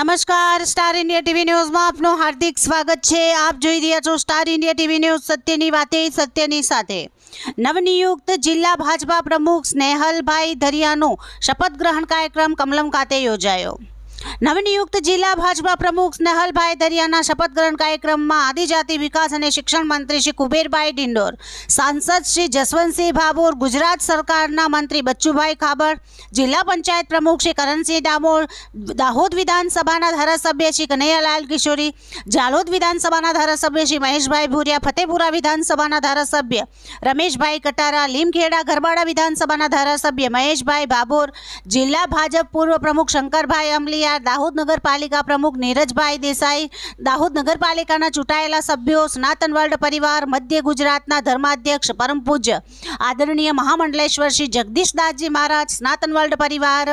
નમસ્કાર, star India TV ન્યૂઝમાં આપનું હાર્દિક સ્વાગત છે। આપ જોઈ રહ્યા છો સ્ટાર ઇન્ડિયા ટીવી ન્યૂઝ, સત્યની વાતે સત્યની સાથે। નવનિયુક્ત જિલ્લા ભાજપા પ્રમુખ સ્નેહલભાઈ ધરિયાનો શપથ ગ્રહણ કાર્યક્રમ કમલમ ખાતે યોજાયો। નવનિયુક્ત જિલ્લા ભાજપા પ્રમુખ સ્નેહલભાઈ ધરિયાના શપથ ગ્રહણ કાર્યક્રમમાં આદિજાતિ વિકાસ અને શિક્ષણ મંત્રી શ્રી કુબેરભાઈ ડિંડોર, સાંસદ શ્રી જસવંતસિંહ ભાભોર, ગુજરાત સરકારના મંત્રી બચ્ચુભાઈ ખાબડ, જિલ્લા પંચાયત પ્રમુખ શ્રી કરણસિંહ ડામોર, દાહોદ વિધાનસભાના ધારાસભ્ય શ્રી કનૈયાલાલ કિશોરી, જાલોદ વિધાનસભાના ધારાસભ્ય શ્રી મહેશભાઈ ભુરિયા, ફતેપુરા વિધાનસભાના ધારાસભ્ય રમેશભાઈ કટારા, લીમખેડા ગરબાડા વિધાનસભાના ધારાસભ્ય મહેશભાઈ ભાભોર, જિલ્લા ભાજપ પૂર્વ પ્રમુખ શંકરભાઈ અમલિયા, દાહોદ નગરપાલિકા પ્રમુખ નીરજભાઈ દેસાઈ, દાહોદ નગરપાલિકાના ચૂંટાયેલા સભ્યો, સનાતન વર્લ્ડ પરિવાર, મધ્ય ગુજરાતના ધર્માધ્યક્ષ પરમ પૂજ્ય આદરણીય મહામંડલેશ્વર શ્રી જગદીશદાસજી મહારાજ, સનાતન વર્લ્ડ પરિવાર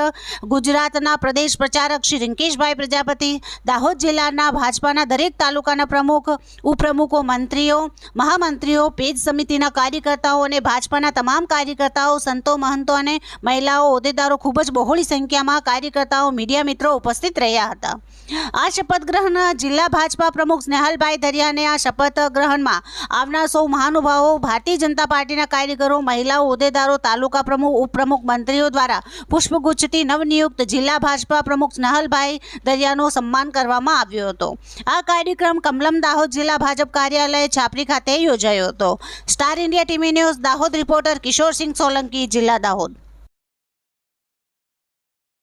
ગુજરાતના પ્રદેશ પ્રચારક શ્રી રિંકેશભાઈ પ્રજાપતિ, દાહોદ જિલ્લાના ભાજપાના દરેક તાલુકાના પ્રમુખ, ઉપપ્રમુખો, મંત્રીઓ, મહામંત્રીઓ, પેજ સમિતિના કાર્યકર્તાઓ અને ભાજપાના તમામ કાર્યકર્તાઓ, સંતો, મહંતો અને મહિલાઓ, હોદ્દેદારો ખૂબ જ બહોળી સંખ્યામાં કાર્યકર્તાઓ, મીડિયા મિત્રો ઉપસ્થિત રહ્યા હતા। આ શપથ ગ્રહણ જિલ્લા ભાજપા પ્રમુખ સ્નેહલભાઈ ધરિયાને આ શપથ ગ્રહણમાં આવનાર સૌ મહાનુભાવો, ભારતીય જનતા પાર્ટીના કાર્યકરો, મહિલાઓ, હોદ્દેદારો, તાલુકા પ્રમુખ, ઉપપ્રમુખ, મંત્રીઓ દ્વારા પુષ્પગુચ્છથી નવનિયુક્ત જિલ્લા ભાજપા પ્રમુખ સ્નેહલભાઈ ધરિયાનું સન્માન કરવામાં આવ્યો હતો। આ કાર્યક્રમ કમલમ દાહોદ જિલ્લા ભાજપ કાર્યાલય છાપરી ખાતે યોજાયો હતો। Star India TV news Dahod reporter Kishorsinh Solanki, જિલ્લા દાહોદ।